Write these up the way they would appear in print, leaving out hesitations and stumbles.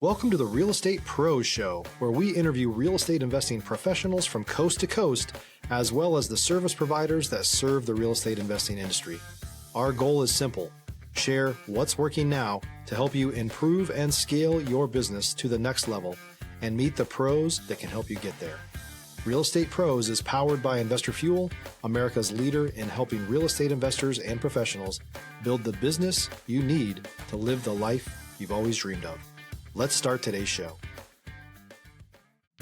Welcome to the Real Estate Pros Show, where we interview real estate investing professionals from coast to coast, as well as the service providers that serve the real estate investing industry. Our goal is simple: share what's working now to help you improve and scale your business to the next level and meet the pros that can help you get there. Real Estate Pros is powered by Investor Fuel, America's leader in helping real estate investors and professionals build the business you need to live the life you've always dreamed of. Let's start today's show.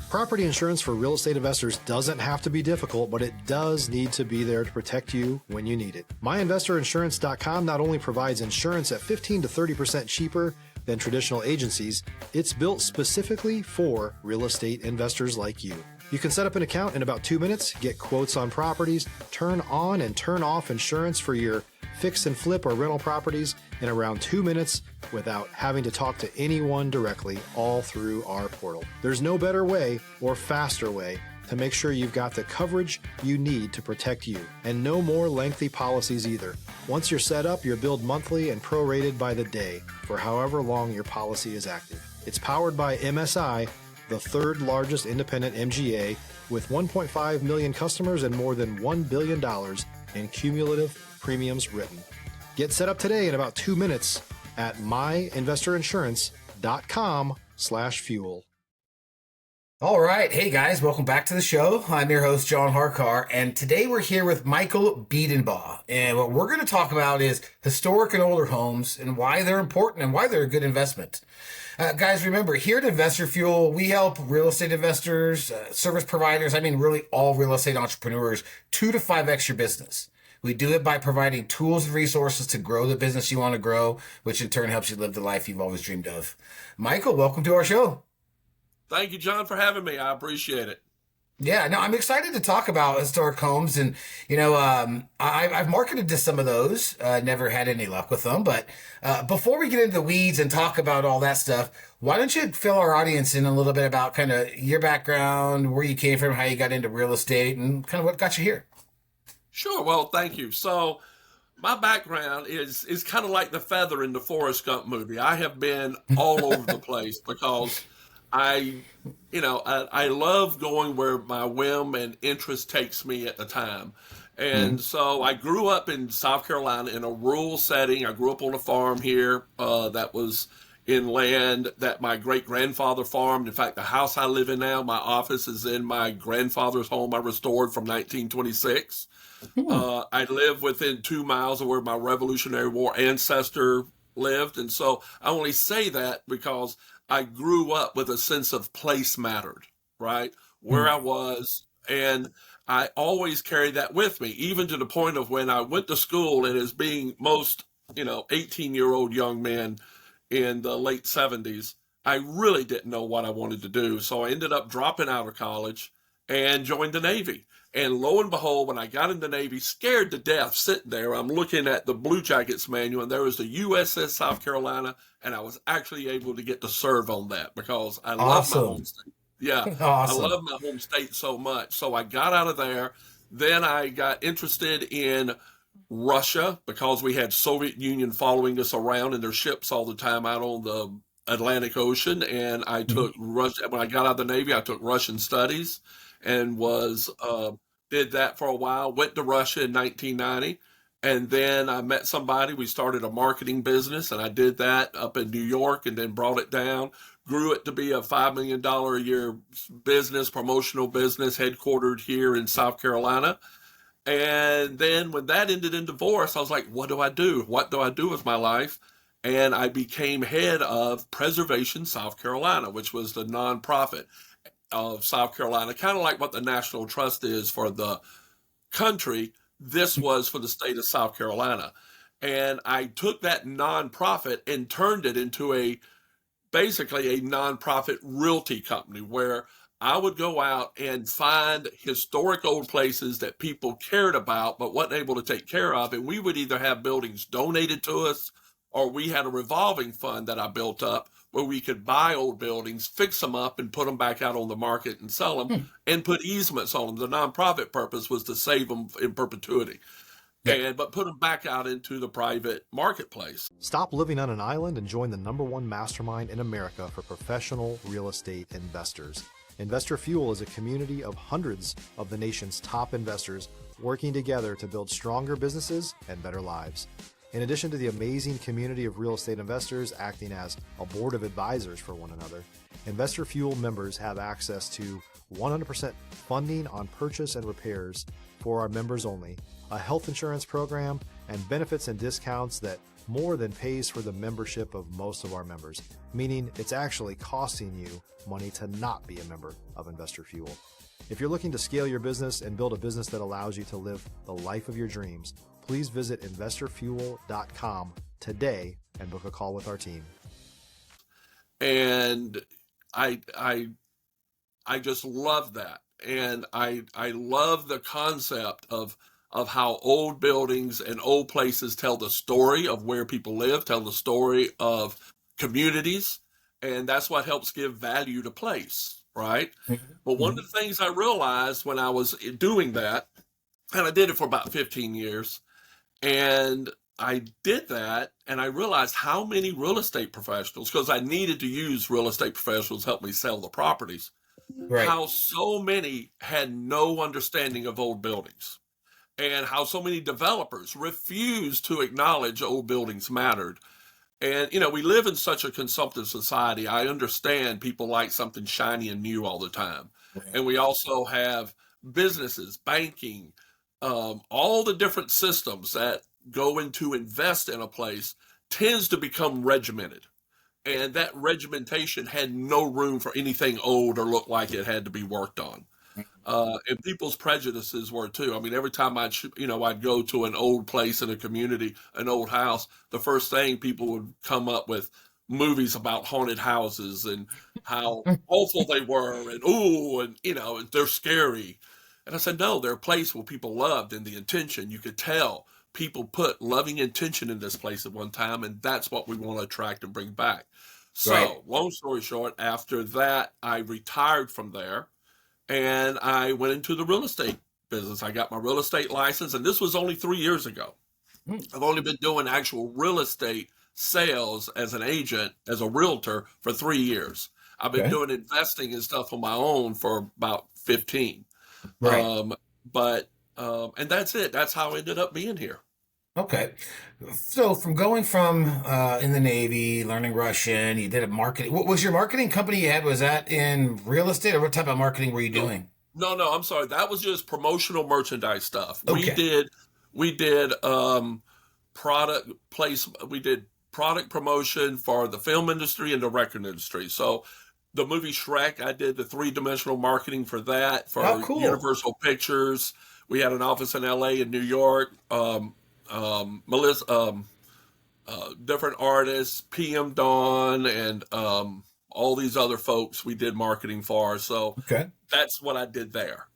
Property insurance for real estate investors doesn't have to be difficult, but it does need to be there to protect you when you need it. MyInvestorInsurance.com not only provides insurance at 15 to 30% cheaper than traditional agencies, it's built specifically for real estate investors like you. You can set up an account in about 2 minutes, get quotes on properties, turn on and turn off insurance for your fix and flip or rental properties in around 2 minutes without having to talk to anyone directly, all through our portal. There's no better way or faster way to make sure you've got the coverage you need to protect you, and no more lengthy policies either. Once you're set up, you're billed monthly and prorated by the day for however long your policy is active. It's powered by MSI, the third largest independent MGA, with 1.5 million customers and more than $1 billion in cumulative premiums written. Get set up today in about 2 minutes at myinvestorinsurance.com/fuel. All right. Hey guys, welcome back to the show. I'm your host, John Harcar, and today we're here with Michael Bedenbaugh. And what we're going to talk about is historic and older homes and why they're important and why they're a good investment. Guys, remember, here at Investor Fuel, we help real estate investors, service providers, really all real estate entrepreneurs, 2 to 5x your business. We do it by providing tools and resources to grow the business you want to grow, which in turn helps you live the life you've always dreamed of. Michael, welcome to our show. Thank you, John, for having me. I appreciate it. Yeah, no, I'm excited to talk about historic homes, and I've marketed to some of those. Never had any luck with them, but before we get into the weeds and talk about all that stuff, why don't you fill our audience in a little bit about kind of your background, where you came from, how you got into real estate, and kind of what got you here? Sure. Well, thank you. So my background is kind of like the feather in the Forrest Gump movie. I have been all over the place because I love going where my whim and interest takes me at the time. And so I grew up in South Carolina in a rural setting. I grew up on a farm here that was in land that my great-grandfather farmed. In fact, the house I live in now, my office is in my grandfather's home I restored from 1926. I live within 2 miles of where my Revolutionary War ancestor lived. And so I only say that because I grew up with a sense of place mattered, right? Where I was. And I always carried that with me, even to the point of when I went to school, and as being most, 18-year-old young men in the late 70s, I really didn't know what I wanted to do. So I ended up dropping out of college and joined the Navy. And lo and behold, when I got in the Navy, scared to death, sitting there, I'm looking at the Blue Jackets manual, and there was the USS South Carolina, and I was actually able to get to serve on that because I love my home state. Yeah, awesome. I love my home state so much. So I got out of there. Then I got interested in Russia because we had Soviet Union following us around in their ships all the time out on the Atlantic Ocean. And I took Russia, when I got out of the Navy, I took Russian studies and did that for a while, went to Russia in 1990. And then I met somebody, we started a marketing business, and I did that up in New York and then brought it down, grew it to be a $5 million a year business, promotional business, headquartered here in South Carolina. And then when that ended in divorce, I was like, what do I do? What do I do with my life? And I became head of Preservation South Carolina, which was the nonprofit of South Carolina, kind of like what the National Trust is for the country. This was for the state of South Carolina. And I took that nonprofit and turned it into basically a nonprofit realty company where I would go out and find historic old places that people cared about but wasn't able to take care of. And we would either have buildings donated to us, or we had a revolving fund that I built up where we could buy old buildings, fix them up, and put them back out on the market and sell them and put easements on them. The nonprofit purpose was to save them in perpetuity. Yeah. but put them back out into the private marketplace. Stop living on an island and join the #1 mastermind in America for professional real estate investors. Investor Fuel is a community of hundreds of the nation's top investors working together to build stronger businesses and better lives. In addition to the amazing community of real estate investors acting as a board of advisors for one another, Investor Fuel members have access to 100% funding on purchase and repairs for our members only, a health insurance program, and benefits and discounts that more than pays for the membership of most of our members, meaning it's actually costing you money to not be a member of Investor Fuel. If you're looking to scale your business and build a business that allows you to live the life of your dreams, please visit investorfuel.com today and book a call with our team. And I just love that. And I love the concept of how old buildings and old places tell the story of where people live, tell the story of communities, and that's what helps give value to place, right? But one of the things I realized when I was doing that, and I did it for about 15 years, and I did that, and I realized how many real estate professionals, because I needed to use real estate professionals to help me sell the properties, Right. how so many had no understanding of old buildings, and how so many developers refused to acknowledge old buildings mattered. And, we live in such a consumptive society. I understand people like something shiny and new all the time. Right. And we also have businesses, banking, all the different systems that go into invest in a place tends to become regimented. And that regimentation had no room for anything old or look like it had to be worked on. And people's prejudices were too. I mean, every time I'd go to an old place in a community, an old house, the first thing people would come up with movies about haunted houses and how awful they were, and they're scary. And I said, no, they're a place where people loved, and the intention, you could tell people put loving intention in this place at one time, and that's what we want to attract and bring back. So, Right. long story short, after that, I retired from there. And I went into the real estate business. I got my real estate license, and this was only 3 years ago. I've only been doing actual real estate sales as an agent, as a realtor, for 3 years. I've been doing investing and stuff on my own for about 15. Right. And that's it. That's how I ended up being here. Okay. So from going from in the Navy, learning Russian, you did a marketing. What was your marketing company you had? Was that in real estate, or what type of marketing were you doing? No, I'm sorry. That was just promotional merchandise stuff. Okay. We did product placement. We did product promotion for the film industry and the record industry. So the movie Shrek, I did the 3-dimensional marketing for that, for cool. Universal Pictures. We had an office in LA and New York. Melissa, different artists, PM Dawn, and all these other folks we did marketing for. So that's what I did there.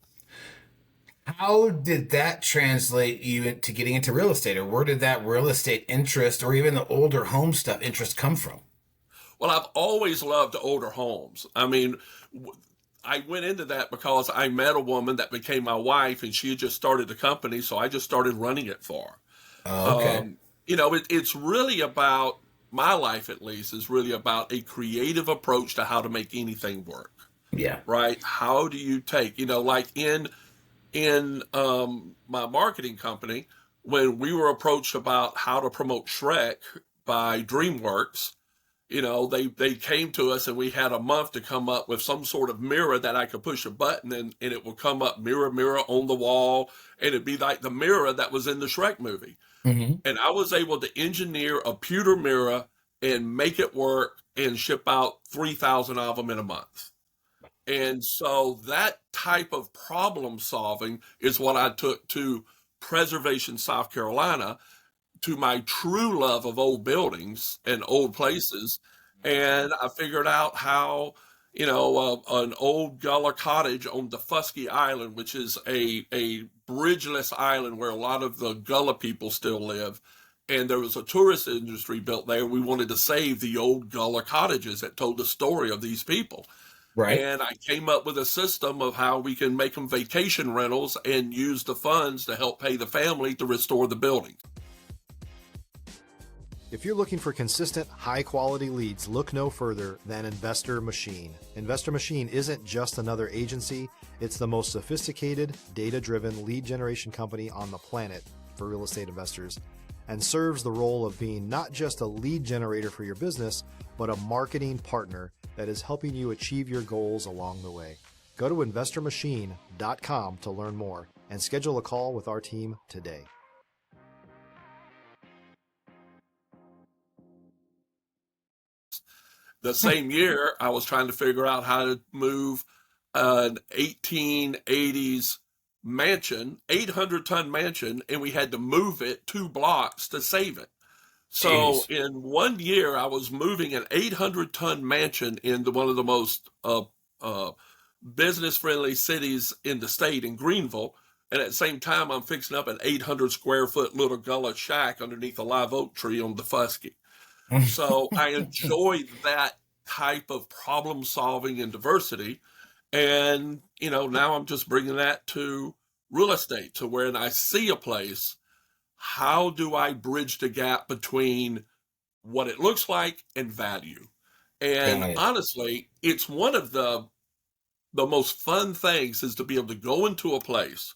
How did that translate you into getting into real estate, or where did that real estate interest, or even the older home stuff interest, come from? Well, I've always loved older homes. I mean, I went into that because I met a woman that became my wife, and she had just started a company, so I just started running it for her. Okay. It's really about, my life at least, is really about a creative approach to how to make anything work. Yeah. Right? How do you take, like in my marketing company, when we were approached about how to promote Shrek by DreamWorks, they came to us, and we had a month to come up with some sort of mirror that I could push a button and it would come up, mirror, mirror on the wall. And it'd be like the mirror that was in the Shrek movie. Mm-hmm. And I was able to engineer a pewter mirror and make it work and ship out 3,000 of them in a month. And so that type of problem solving is what I took to Preservation, South Carolina, to my true love of old buildings and old places. And I figured out how, an old Gullah cottage on Defusky Island, which is a bridgeless island where a lot of the Gullah people still live. And there was a tourist industry built there. We wanted to save the old Gullah cottages that told the story of these people. Right. And I came up with a system of how we can make them vacation rentals and use the funds to help pay the family to restore the building. If you're looking for consistent, high-quality leads, look no further than Investor Machine. Investor Machine isn't just another agency. It's the most sophisticated, data-driven lead generation company on the planet for real estate investors, and serves the role of being not just a lead generator for your business, but a marketing partner that is helping you achieve your goals along the way. Go to investormachine.com to learn more and schedule a call with our team today. The same year, I was trying to figure out how to move an 1880s mansion, 800-ton mansion, and we had to move it 2 blocks to save it. So Jeez. in 1 year, I was moving an 800-ton mansion into one of the most business-friendly cities in the state, in Greenville. And at the same time, I'm fixing up an 800-square-foot little gullah shack underneath a live oak tree on Defusky. So I enjoy that type of problem solving and diversity. And, now I'm just bringing that to real estate, to where I see a place, how do I bridge the gap between what it looks like and value? And Got it. honestly, it's one of the most fun things is to be able to go into a place.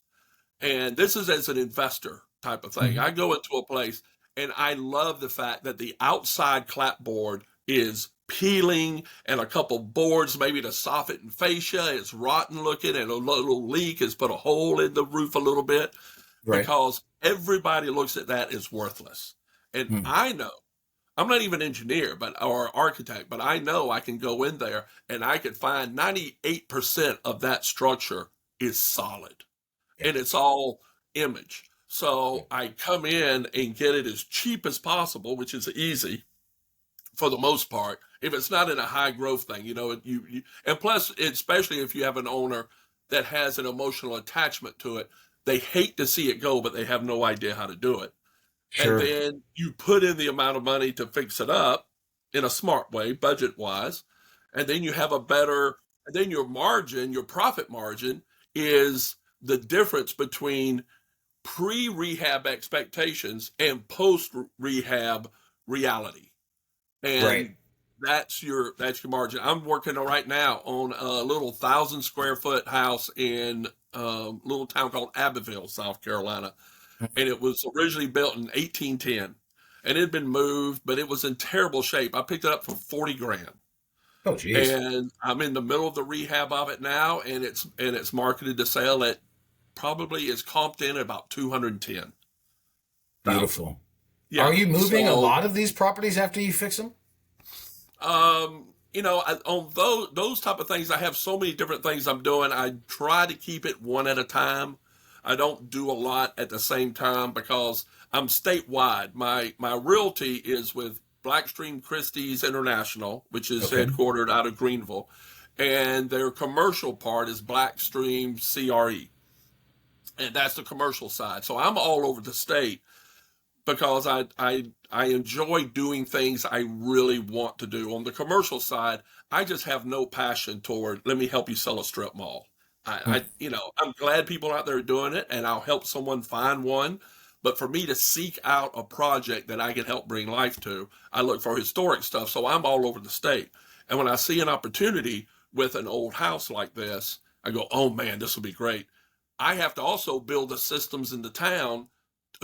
And this is as an investor type of thing. I go into a place and I love the fact that the outside clapboard is peeling and a couple boards maybe to soffit and fascia. It's rotten looking and a little leak has put a hole in the roof a little bit, Right. because everybody looks at that as worthless. And I know, I'm not even an engineer or architect, but I know I can go in there and I can find 98% of that structure is solid. And it's all image. So I come in and get it as cheap as possible, which is easy for the most part. If it's not in a high growth thing, and plus, especially if you have an owner that has an emotional attachment to it, they hate to see it go, but they have no idea how to do it. Sure. And then you put in the amount of money to fix it up in a smart way, budget wise. And then you have and then your margin, your profit margin is the difference between pre-rehab expectations and post-rehab reality. And Right. that's your margin. I'm working right now on a little 1,000-square-foot house in a little town called Abbeville, South Carolina. And it was originally built in 1810. And it had been moved, but it was in terrible shape. I picked it up for $40,000. Oh, geez. And I'm in the middle of the rehab of it now, and it's marketed to sale at probably is comped in at about 210. Beautiful. Yeah. Are you moving a lot of these properties after you fix them? On those type of things, I have so many different things I'm doing. I try to keep it one at a time. I don't do a lot at the same time because I'm statewide. My realty is with Blackstream Christie's International, which is headquartered out of Greenville, and their commercial part is Blackstream CRE, and that's the commercial side. So I'm all over the state because I enjoy doing things I really want to do. On the commercial side, I just have no passion toward, let me help you sell a strip mall. I'm glad people out there are doing it, and I'll help someone find one. But for me to seek out a project that I can help bring life to, I look for historic stuff. So I'm all over the state. And when I see an opportunity with an old house like this, I go, oh man, this will be great. I have to also build the systems in the town.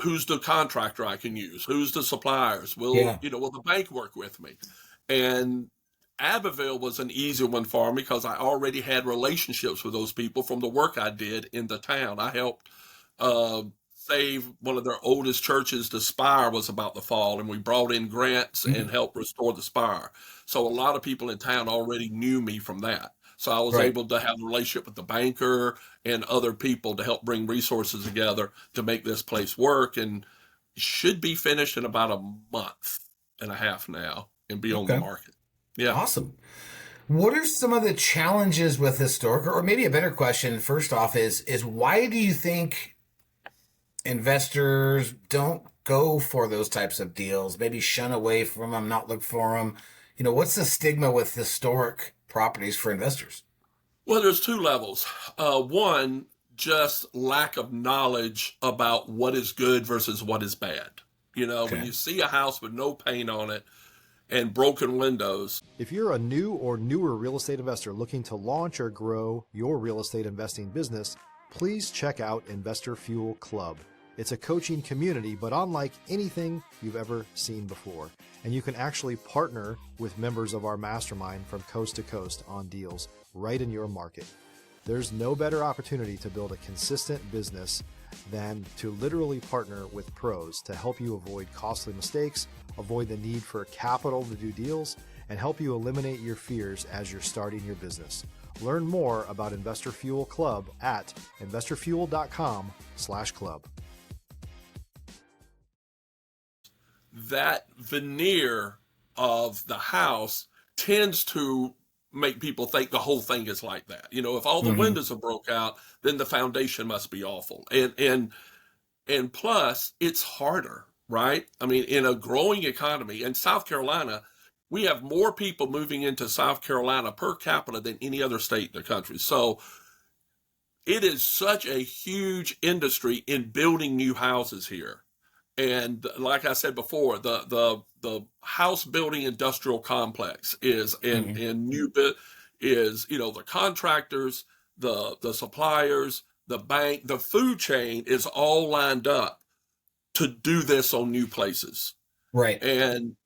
Who's the contractor I can use? Who's the suppliers? Will the bank work with me? And Abbeville was an easy one for me because I already had relationships with those people from the work I did in the town. I helped save one of their oldest churches. The spire was about to fall, and we brought in grants and helped restore the spire. So a lot of people in town already knew me from that. So I was able to have a relationship with the banker and other people to help bring resources together to make this place work, and should be finished in about a month and a half now and be on the market. Yeah. Awesome. What are some of the challenges with historic, or maybe a better question first off is why do you think investors don't go for those types of deals, maybe shun away from them, not look for them? What's the stigma with historic properties for investors? Well, there's two levels. One, just lack of knowledge about what is good versus what is bad. When Okay. you see a house with no paint on it and broken windows. If you're a new or newer real estate investor looking to launch or grow your real estate investing business, please check out Investor Fuel Club. It's a coaching community, but unlike anything you've ever seen before. And you can actually partner with members of our mastermind from coast to coast on deals right in your market. There's no better opportunity to build a consistent business than to literally partner with pros to help you avoid costly mistakes, avoid the need for capital to do deals, and help you eliminate your fears as you're starting your business. Learn more about Investor Fuel Club at investorfuel.com/club. That veneer of the house tends to make people think the whole thing is like that. If all the windows are broke out, then the foundation must be awful. And plus, it's harder, right? I mean, in a growing economy, in South Carolina, we have more people moving into South Carolina per capita than any other state in the country. So it is such a huge industry in building new houses here. And like I said before, the house building industrial complex is in new is the contractors, the suppliers, the bank, the food chain is all lined up to do this on new places. Right. And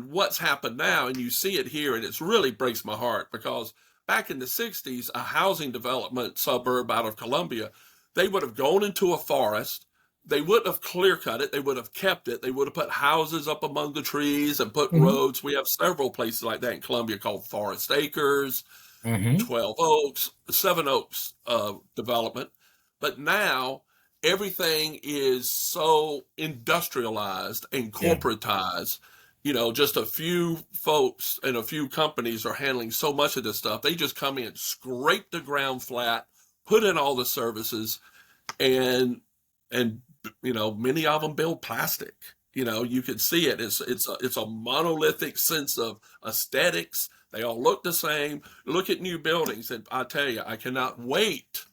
what's happened now, and you see it here, and it really breaks my heart, because back in the 60s, a housing development suburb out of Columbia, they would have gone into a forest. They wouldn't have clear cut it. They would have kept it. They would have put houses up among the trees and put roads. We have several places like that in Columbia called Forest Acres, 12 Oaks, 7 Oaks development. But now everything is so industrialized and corporatized. Just a few folks and a few companies are handling so much of this stuff. They just come in, scrape the ground flat, put in all the services, and many of them build plastic. You can see it. It's a monolithic sense of aesthetics. They all look the same. Look at new buildings, and I tell you, I cannot wait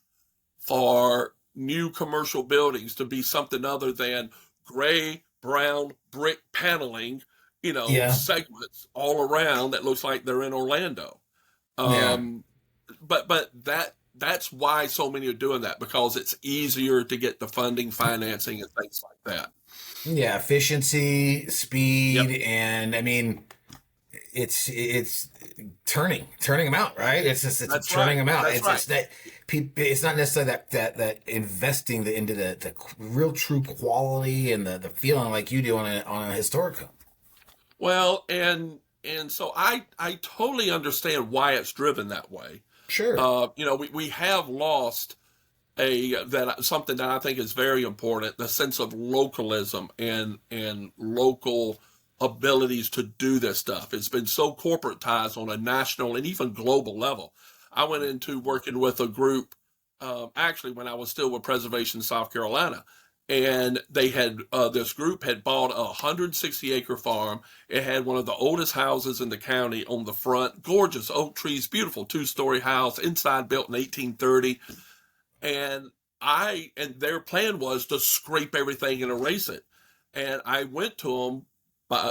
for new commercial buildings to be something other than gray, brown, brick paneling, segments all around that looks like they're in Orlando. But that's why so many are doing that, because it's easier to get the funding, financing, and things like that. Yeah, efficiency, speed, and I mean, it's turning them out, right? It's turning them out. It's not necessarily that investing into the real true quality and the feeling like you do on a historic home. Well, and so I totally understand why it's driven that way. Sure. We have lost something that I think is very important, the sense of localism and local abilities to do this stuff. It's been so corporatized on a national and even global level. I went into working with a group, actually when I was still with Preservation South Carolina, and they had this group had bought a 160-acre farm. It had one of the oldest houses in the county on the front, gorgeous oak trees, beautiful 2-story house, inside built in 1830. And their plan was to scrape everything and erase it. And I went to them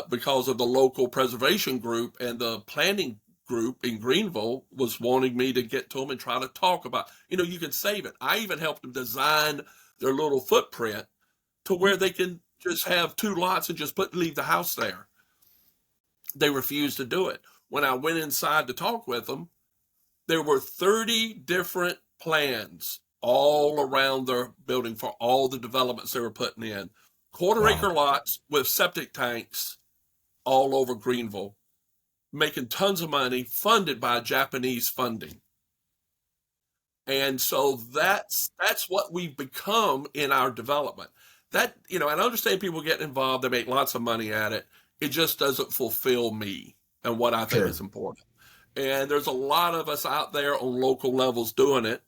because of the local preservation group, and the planning group in Greenville was wanting me to get to them and try to talk about, you can save it. I even helped them design their little footprint to where they can just have 2 lots and just leave the house there. They refused to do it. When I went inside to talk with them, there were 30 different plans all around their building for all the developments they were putting in. Quarter-acre lots with septic tanks all over Greenville, making tons of money, funded by Japanese funding. And so that's what we've become in our development. That, and I understand people getting involved, they make lots of money at it. It just doesn't fulfill me and what I think is important. And there's a lot of us out there on local levels doing it.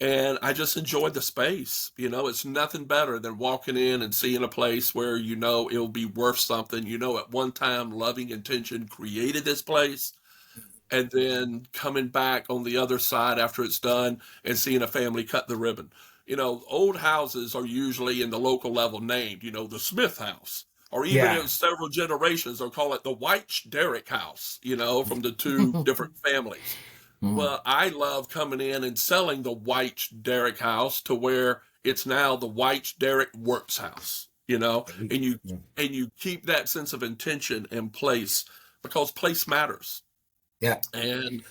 And I just enjoy the space. It's nothing better than walking in and seeing a place where it'll be worth something. At one time, loving intention created this place. and then coming back on the other side after it's done and seeing a family cut the ribbon. Old houses are usually in the local level named, the Smith house, or even Yeah. in several generations, they'll call it the White Derrick house, from the two different families. Well, I love coming in and selling the White Derrick house to where it's now the White Derrick Works house, and you keep that sense of intention in place because place matters. Yeah. And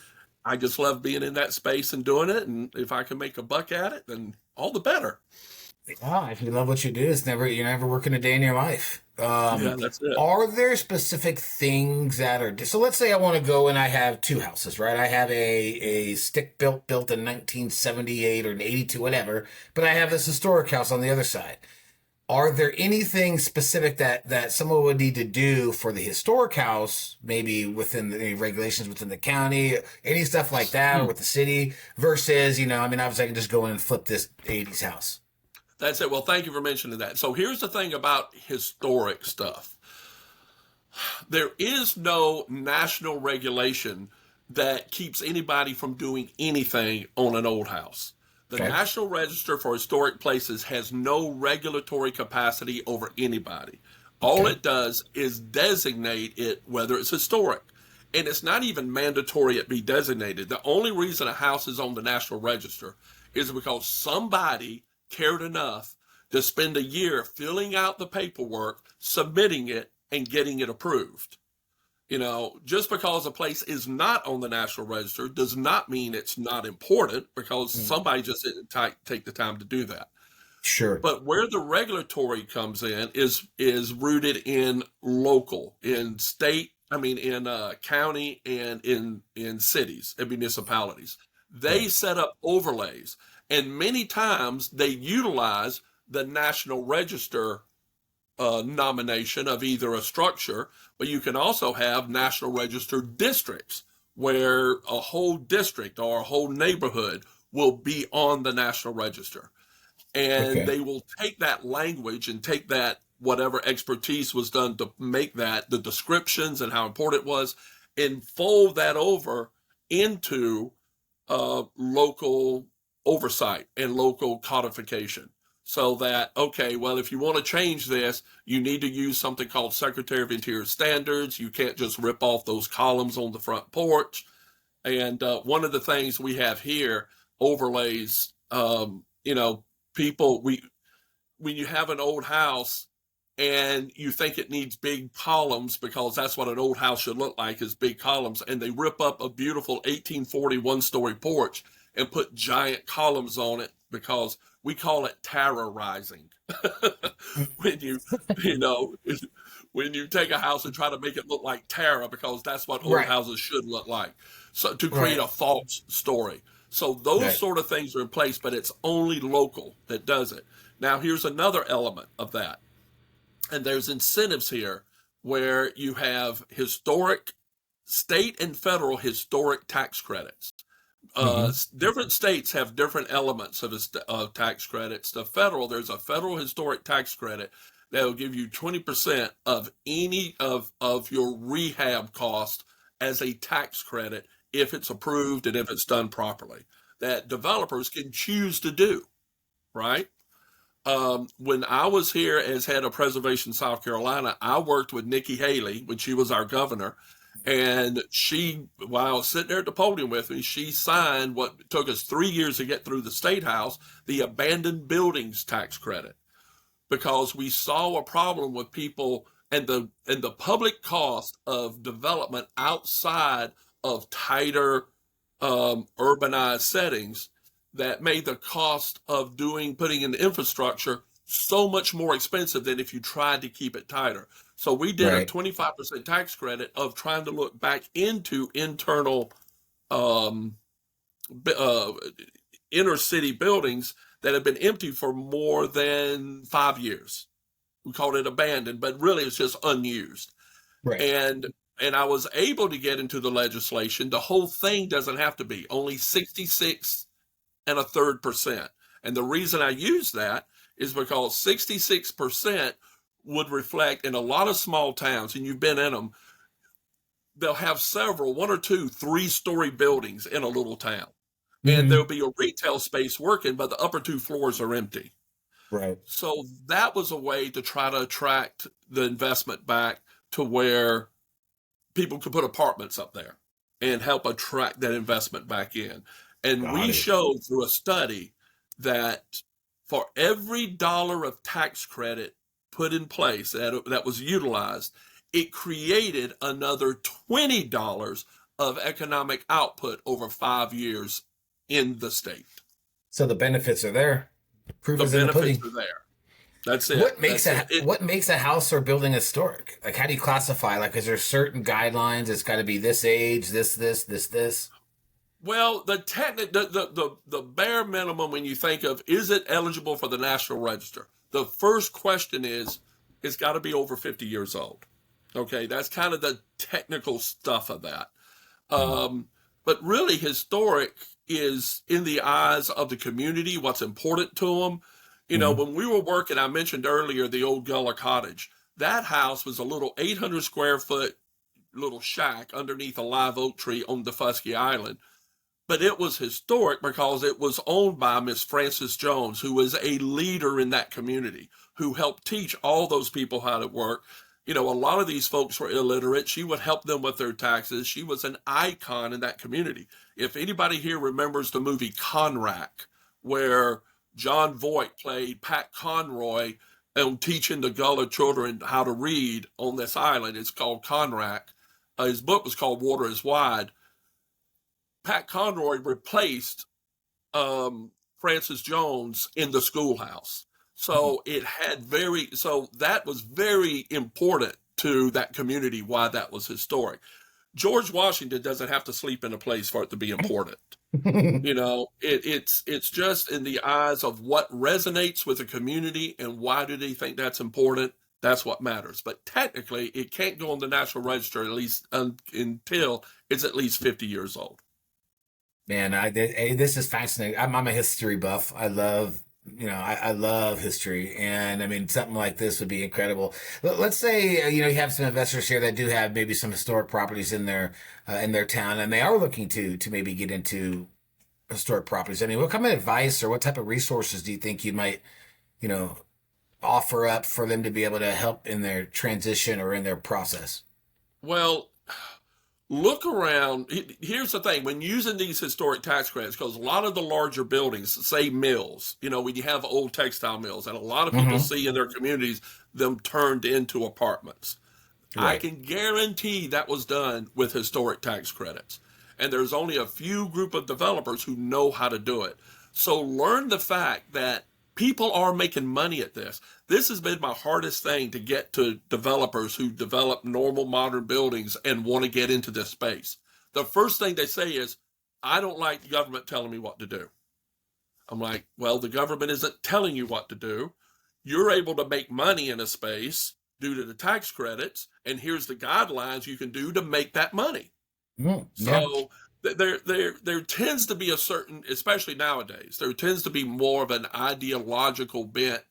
I just love being in that space and doing it. And if I can make a buck at it, then all the better. If you love what you do, you're never working a day in your life. Yeah, that's it. Are there specific things that are so? Let's say I want to go and I have two houses, right? I have a stick built in 1978 or 82, whatever, but I have this historic house on the other side. Are there anything specific that someone would need to do for the historic house, maybe within the regulations within the county, any stuff like that, or with the city, versus, obviously I can just go in and flip this 80s house? That's it. Well, thank you for mentioning that. So here's the thing about historic stuff. There is no national regulation that keeps anybody from doing anything on an old house. The National Register for Historic Places has no regulatory capacity over anybody. All it does is designate it, whether it's historic. And it's not even mandatory it be designated. The only reason a house is on the National Register is because somebody cared enough to spend a year filling out the paperwork, submitting it, and getting it approved. Just because a place is not on the National Register does not mean it's not important, because somebody just didn't take the time to do that. Sure. But where the regulatory comes in is rooted in local, in state, in county, and in cities and municipalities. They set up overlays, and many times they utilize the National Register nomination of either a structure, but you can also have National Register districts where a whole district or a whole neighborhood will be on the National Register. And they will take that language and take that whatever expertise was done to make that, the descriptions and how important it was, and fold that over into local oversight and local codification. So that, if you want to change this, you need to use something called Secretary of Interior standards. You can't just rip off those columns on the front porch. And one of the things we have here, overlays, people, when you have an old house and you think it needs big columns, because that's what an old house should look like, is big columns, and they rip up a beautiful 1840 one-story porch and put giant columns on it, because we call it terrorizing. when you take a house and try to make it look like Tara, because that's what old houses should look like. So to create a false story. So those sort of things are in place, but it's only local that does it. Now, here's another element of that. And there's incentives here where you have historic, state and federal historic tax credits. Different states have different elements of tax credits. There's a federal historic tax credit that will give you 20% of any of your rehab cost as a tax credit if it's approved and if it's done properly, that developers can choose to do, right? When I was here as head of Preservation South Carolina, I worked with Nikki Haley when she was our governor. And while I was sitting there at the podium with me, she signed what took us 3 years to get through the State House, the abandoned buildings tax credit, because we saw a problem with people and the public cost of development outside of tighter urbanized settings that made the cost of putting in the infrastructure so much more expensive than if you tried to keep it tighter. So we did a 25% tax credit of trying to look back into internal inner city buildings that have been empty for more than 5 years. We called it abandoned, but really it's just unused. Right. And I was able to get into the legislation. The whole thing doesn't have to be only 66 1/3%. And the reason I use that is because 66% would reflect in a lot of small towns, and you've been in them, they'll have several, 1 or 2, 3-story buildings in a little town. And Mm-hmm. there'll be a retail space working, but the upper 2 floors are empty. Right. So that was a way to try to attract the investment back to where people could put apartments up there and help attract that investment back in. And we showed through a study that for every dollar of tax credit put in place that was utilized, it created another $20 of economic output over 5 years in the state. So the benefits are there. Proof The is in the pudding. benefits are there. That's it. What makes a house or building historic? Like, how do you classify? Like, is there certain guidelines? It's got to be this age, this. Well, the bare minimum when you think of, is it eligible for the National Register? The first question is, it's got to be over 50 years old. Okay, that's kind of the technical stuff of that. But really, historic is in the eyes of the community, what's important to them. You know, when we were working, I mentioned earlier the old Gullah Cottage. That house was a little 800 square foot little shack underneath a live oak tree on Defusky Island. But it was historic because it was owned by Miss Frances Jones, who was a leader in that community, who helped teach all those people how to work. You know, a lot of these folks were illiterate. She would help them with their taxes. She was an icon in that community. If anybody here remembers the movie Conrack, where John Voight played Pat Conroy on teaching the Gullah children how to read on this island, it's called Conrack. His book was called Water is Wide. Pat Conroy replaced Frances Jones in the schoolhouse. So that was very important to that community, why that was historic. George Washington doesn't have to sleep in a place for it to be important. You know, it's just in the eyes of what resonates with the community and why do they think that's important. That's what matters. But technically, it can't go on the National Register at least until it's at least 50 years old. Man, this is fascinating. I'm a history buff. I love history, and I mean, something like this would be incredible. Let's say you have some investors here that do have maybe some historic properties in their town, and they are looking to maybe get into historic properties. I mean, what kind of advice or what type of resources do you think you might, offer up for them to be able to help in their transition or in their process? Well, look around. Here's the thing. When using these historic tax credits, because a lot of the larger buildings, say mills, when you have old textile mills, and a lot of people see in their communities them turned into apartments. Right. I can guarantee that was done with historic tax credits. And there's only a few group of developers who know how to do it. So learn the fact that people are making money at this. This has been my hardest thing to get to developers who develop normal modern buildings and want to get into this space. The first thing they say is, I don't like the government telling me what to do. I'm like, well, the government isn't telling you what to do. You're able to make money in a space due to the tax credits, and here's the guidelines you can do to make that money. So there tends to be a certain, especially nowadays, there tends to be more of an ideological bent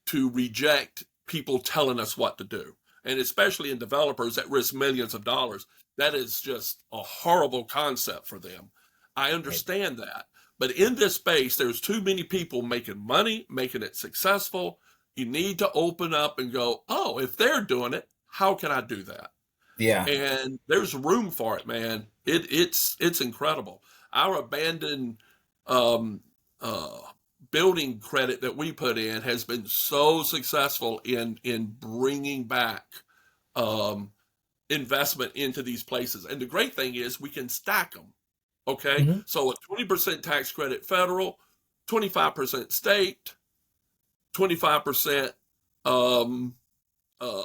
to reject people telling us what to do. And especially in developers that risk millions of dollars, that is just a horrible concept for them. I understand that. But in this space, there's too many people making money, making it successful. You need to open up and go, oh, if they're doing it, how can I do that? Yeah. And there's room for it, man. It's incredible. Our abandoned building credit that we put in has been so successful in bringing back investment into these places. And the great thing is we can stack them. Okay. So a 20% tax credit federal, 25% state, 25%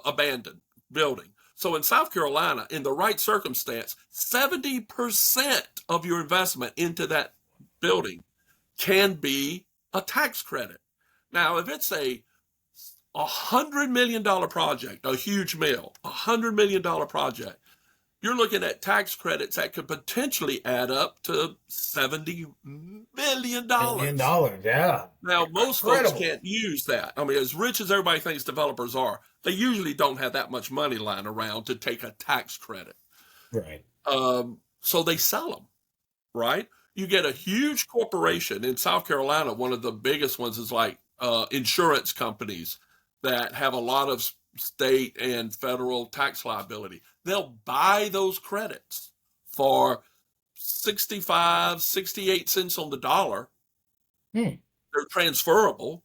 abandoned building. So in South Carolina, in the right circumstance, 70% of your investment into that building can be a tax credit. Now, if it's a $100 million project, a huge mill, $100 million project, you're looking at tax credits that could potentially add up to $70 million. Yeah. Now, most folks can't use that. I mean, as rich as everybody thinks developers are, they usually don't have that much money lying around to take a tax credit. Right. So they sell them, right? You get a huge corporation in South Carolina. One of the biggest ones is like insurance companies that have a lot of state and federal tax liability. They'll buy those credits for 65, 68 cents on the dollar. They're transferable.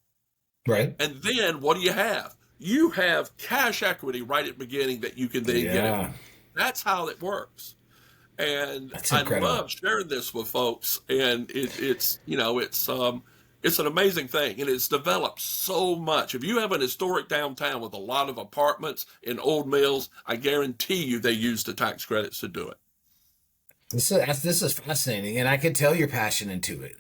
Right. And then what do you have? You have cash equity right at the beginning that you can then get it. That's how it works. And I love sharing this with folks. And it's an amazing thing. And it's developed so much. If you have an historic downtown with a lot of apartments and old mills, I guarantee you they use the tax credits to do it. This is fascinating, and I can tell you're passionate into it.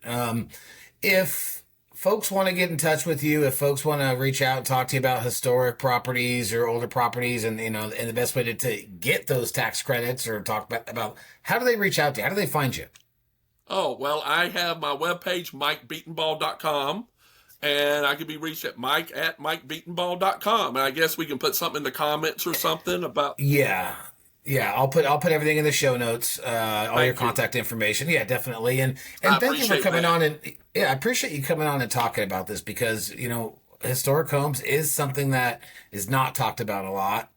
If folks want to get in touch with you, if folks want to reach out and talk to you about historic properties or older properties, and and the best way to get those tax credits or talk about how do they reach out to you? How do they find you? Oh, well, I have my webpage, MikeBedenbaugh.com, and I can be reached at mike@MikeBedenbaugh.com. And I guess we can put something in the comments or something about. Yeah, I'll put everything in the show notes, all your contact information. Yeah, definitely. And thank you for coming on. And I appreciate you coming on and talking about this because, historic homes is something that is not talked about a lot.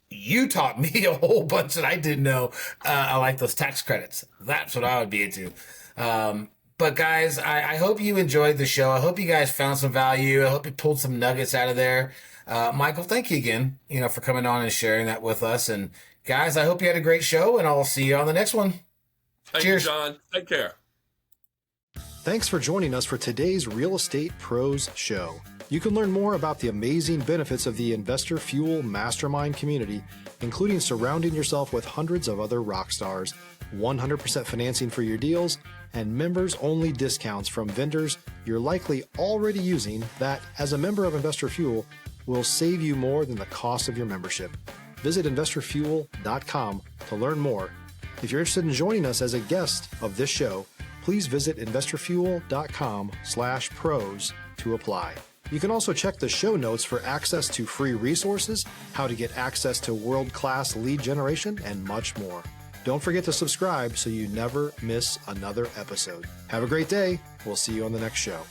You taught me a whole bunch that I didn't know. I like those tax credits. That's what I would be into. But guys, I hope you enjoyed the show. I hope you guys found some value. I hope you pulled some nuggets out of there. Michael, thank you again, for coming on and sharing that with us. And guys, I hope you had a great show, and I'll see you on the next one. Cheers, John. Take care. Thanks for joining us for today's Real Estate Pros Show. You can learn more about the amazing benefits of the Investor Fuel Mastermind community, including surrounding yourself with hundreds of other rock stars, 100% financing for your deals, and members-only discounts from vendors you're likely already using that, as a member of Investor Fuel, will save you more than the cost of your membership. Visit investorfuel.com to learn more. If you're interested in joining us as a guest of this show, please visit investorfuel.com/pros to apply. You can also check the show notes for access to free resources, how to get access to world-class lead generation, and much more. Don't forget to subscribe so you never miss another episode. Have a great day. We'll see you on the next show.